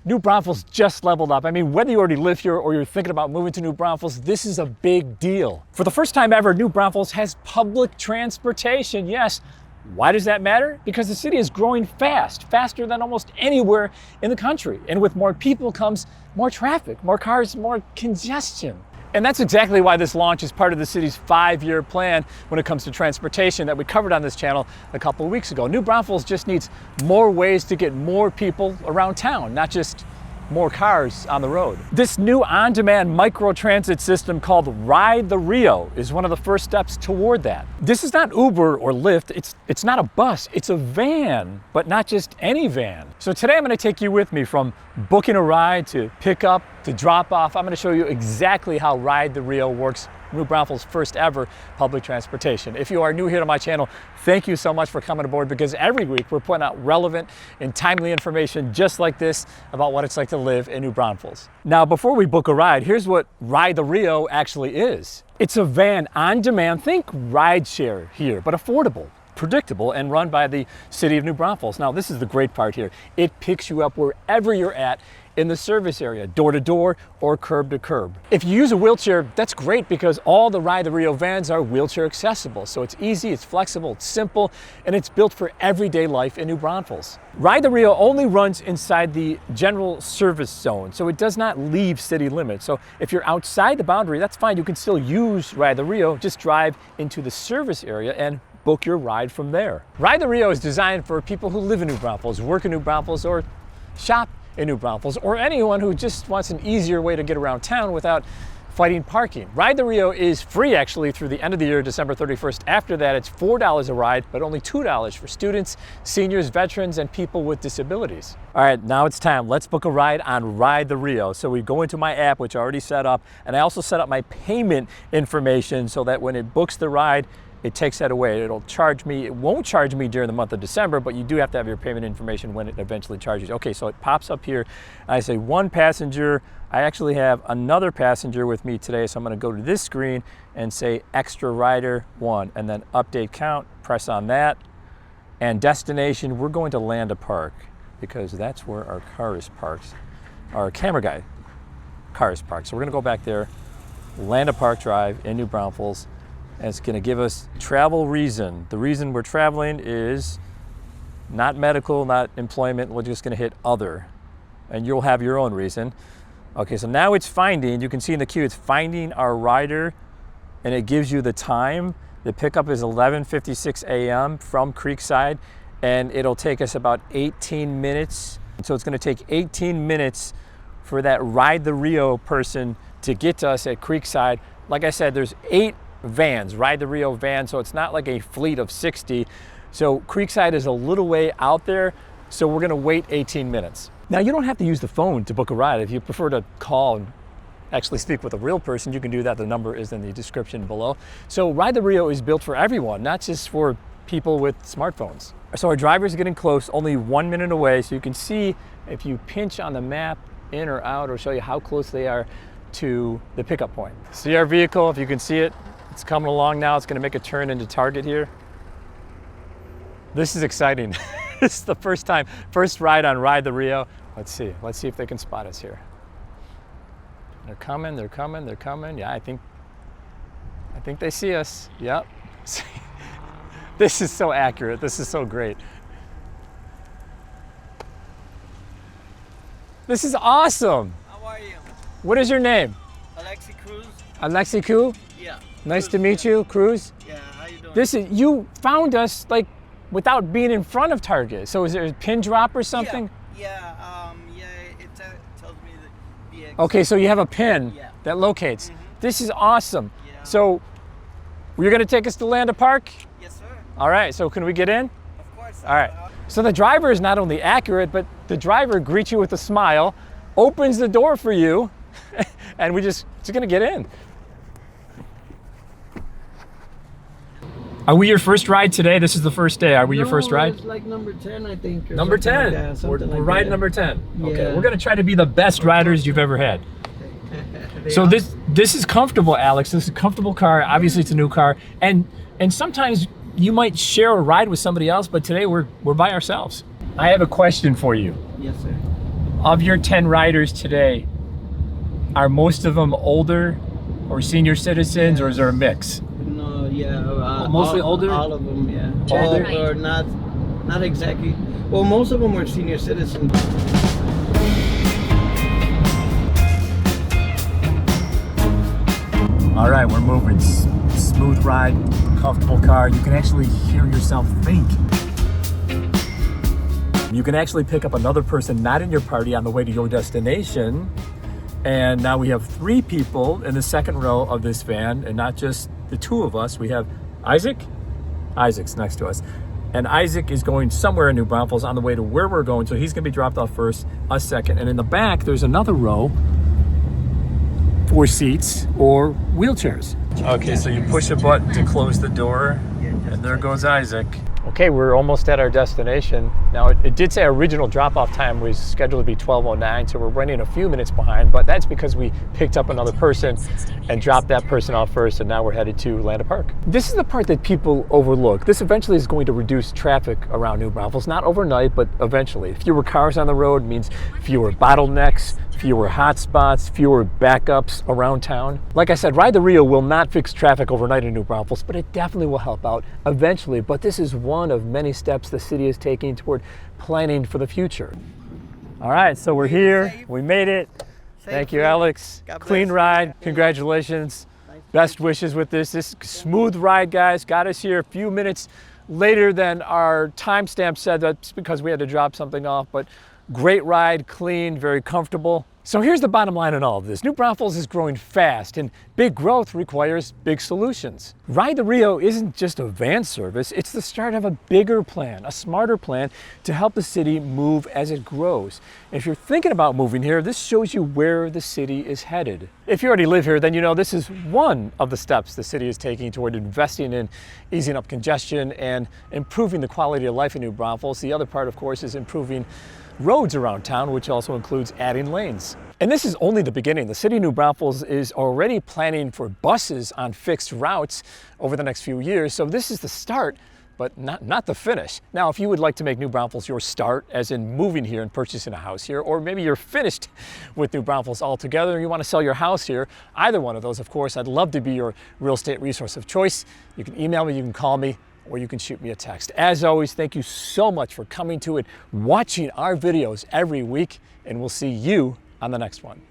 New Braunfels just leveled up. I mean, whether you already live here or you're thinking about moving to New Braunfels, this is a big deal. For the first time ever, New Braunfels has public transportation. Yes. Why does that matter? Because the city is growing fast, faster than almost anywhere in the country. And with more people comes more traffic, more cars, more congestion. And that's exactly why this launch is part of the city's 5-year plan when it comes to transportation that we covered on this channel a couple of weeks ago. New Braunfels just needs more ways to get more people around town, not just more cars on the road. This new on-demand microtransit system called Ride the Rio is one of the first steps toward that. This is not Uber or Lyft, it's not a bus, it's a van, but not just any van. So today I'm gonna take you with me from booking a ride to pick up to drop off. I'm gonna show you exactly how Ride the Rio works, New Braunfels' first ever public transportation. If you are new here to my channel, thank you so much for coming aboard, because every week we're putting out relevant and timely information just like this about what it's like to live in New Braunfels. Now, before we book a ride, here's what Ride the Rio actually is. It's a van on demand, think rideshare here, but affordable, predictable, and run by the city of New Braunfels. Now, this is the great part here. It picks you up wherever you're at in the service area, door to door or curb to curb. If you use a wheelchair, that's great, because all the Ride the Rio vans are wheelchair accessible. So it's easy, it's flexible, it's simple, and it's built for everyday life in New Braunfels. Ride the Rio only runs inside the general service zone, so it does not leave city limits. So if you're outside the boundary, that's fine. You can still use Ride the Rio, just drive into the service area and book your ride from there. Ride the Rio is designed for people who live in New Braunfels, work in New Braunfels, or shop in New Braunfels, or anyone who just wants an easier way to get around town without fighting parking. Ride the Rio is free actually through the end of the year, December 31st. After that, it's $4 a ride, but only $2 for students, seniors, veterans, and people with disabilities. All right, now it's time. Let's book a ride on Ride the Rio. So we go into my app, which I already set up, and I also set up my payment information so that when it books the ride, it takes that away. It'll charge me, it won't charge me during the month of December, but you do have to have your payment information when it eventually charges. Okay, so it pops up here. I say 1 passenger. I actually have another passenger with me today, so I'm gonna go to this screen and say extra rider 1, and then update count, press on that. And destination, we're going to Land Park, because that's where our car is parked. Our camera guy car is parked. So we're gonna go back there, Land Park Drive in New Braunfels. And it's gonna give us travel reason. The reason we're traveling is not medical, not employment. We're just gonna hit other, and you'll have your own reason. Okay, so now it's finding, you can see in the queue, it's finding our rider, and it gives you the time. The pickup is 11:56 a.m. from Creekside, and it'll take us about 18 minutes. So it's gonna take 18 minutes for that Ride the Rio person to get to us at Creekside. Like I said, there's 8 vans, Ride the Rio vans, so it's not like a fleet of 60. So Creekside is a little way out there, so we're gonna wait 18 minutes. Now, you don't have to use the phone to book a ride. If you prefer to call and actually speak with a real person, you can do that. The number is in the description below. So Ride the Rio is built for everyone, not just for people with smartphones. So our driver's getting close, only 1 minute away, so you can see if you pinch on the map in or out, or show you how close they are to the pickup point. See our vehicle, if you can see it, it's coming along now. It's gonna make a turn into Target here. This is exciting. This is the first ride on Ride the Rio. Let's see if they can spot us here. They're coming, they're coming, they're coming. Yeah, I think they see us. Yep. This is so accurate. This is so great. This is awesome. How are you? What is your name? Alexi Cruz. Alexi Cruz? Yeah. Nice Cruz, to meet you, Cruz. Yeah, how you doing? You found us like without being in front of Target. So is there a pin drop or something? Yeah, it tells me the exit. Okay, so you have a pin that locates. This is awesome. Yeah. So you're gonna take us to Land Park? Yes, sir. All right, so can we get in? Of course. All right. So the driver is not only accurate, but the driver greets you with a smile, opens the door for you, and we're just gonna get in. Are we your first ride today? This is the first day. Are we your first ride? It's like number 10, I think. Number 10. Like we're riding number 10. Yeah. Okay, we're gonna try to be the best riders you've ever had. So this is comfortable, Alex. This is a comfortable car. Obviously, it's a new car, and sometimes you might share a ride with somebody else, but today we're by ourselves. I have a question for you. Yes, sir. Of your 10 riders today, are most of them older or senior citizens, or is there a mix? No, yeah. Mostly older? All of them, yeah. Older? Or not exactly. Well, most of them were senior citizens. All right, we're moving. Smooth ride, comfortable car. You can actually hear yourself think. You can actually pick up another person not in your party on the way to your destination. And now we have 3 people in the second row of this van, and not just the 2 of us. We have Isaac. Isaac's next to us. And Isaac is going somewhere in New Braunfels on the way to where we're going, so he's gonna be dropped off first, us second. And in the back, there's another row, 4 seats or wheelchairs. Okay, so you push a button to close the door, and there goes Isaac. Okay, we're almost at our destination. Now, it did say our original drop-off time was scheduled to be 12:09, so we're running a few minutes behind, but that's because we picked up another person and dropped that person off first, and now we're headed to Landa Park. This is the part that people overlook. This eventually is going to reduce traffic around New Braunfels, not overnight, but eventually. Fewer cars on the road means fewer bottlenecks, fewer hotspots, fewer backups around town. Like I said, Ride the Rio will not fix traffic overnight in New Braunfels, but it definitely will help out eventually. But this is one of many steps the city is taking toward planning for the future. All right, so we're here. We made it. Thank you, Alex. Clean ride. Congratulations. Best wishes with this. This smooth ride, guys. Got us here a few minutes later than our timestamp said. That's because we had to drop something off, but great ride, clean, very comfortable. So here's the bottom line in all of this. New Braunfels is growing fast, and big growth requires big solutions. Ride the Rio isn't just a van service, it's the start of a bigger plan, a smarter plan to help the city move as it grows. And if you're thinking about moving here, this shows you where the city is headed. If you already live here, then you know this is one of the steps the city is taking toward investing in easing up congestion and improving the quality of life in New Braunfels. The other part, of course, is improving roads around town, which also includes adding lanes. And this is only the beginning. The city of New Braunfels is already planning for buses on fixed routes over the next few years. So this is the start, but not the finish. Now, if you would like to make New Braunfels your start, as in moving here and purchasing a house here, or maybe you're finished with New Braunfels altogether and you want to sell your house here, either one of those, of course, I'd love to be your real estate resource of choice. You can email me, you can call me, or you can shoot me a text. As always, thank you so much for coming to and watching our videos every week, and we'll see you on the next one.